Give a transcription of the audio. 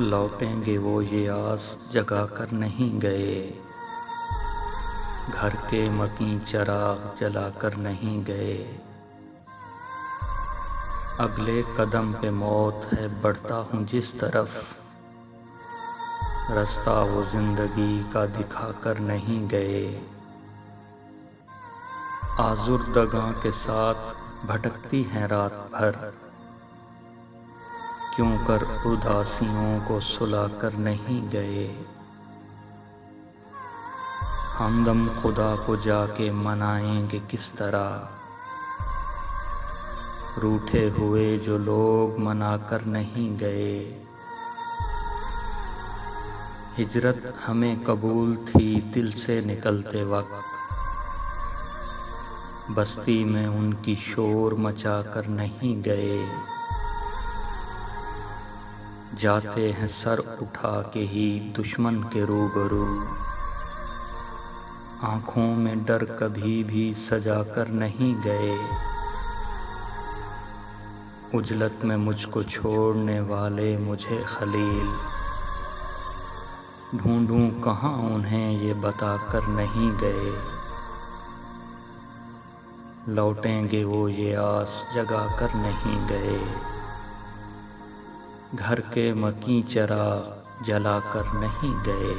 لوٹیں گے وہ یہ آس جگا کر نہیں گئے، گھر کے مکیں چراغ جلا کر نہیں گئے۔ اگلے قدم پہ موت ہے بڑھتا ہوں جس طرف، رستہ وہ زندگی کا دکھا کر نہیں گئے۔ آزردگاں کے ساتھ بھٹکتی ہیں رات بھر، کیوں کر اداسیوں کو سلا کر نہیں گئے۔ ہمدم خدا کو جا کے منائیں گے کس طرح، روٹھے ہوئے جو لوگ منا کر نہیں گئے۔ ہجرت ہمیں قبول تھی دل سے نکلتے وقت، بستی میں ان کی شور مچا کر نہیں گئے۔ جاتے ہیں سر اٹھا کے ہی دشمن کے روبرو، آنکھوں میں ڈر کبھی بھی سجا کر نہیں گئے۔ عجلت میں مجھ کو چھوڑنے والے مجھے خلیل، ڈھونڈوں کہاں انہیں یہ بتا کر نہیں گئے۔ لوٹیں گے وہ یہ آس جگا کر نہیں گئے، گھر کے مکیں چراغ جلا کر نہیں گئے۔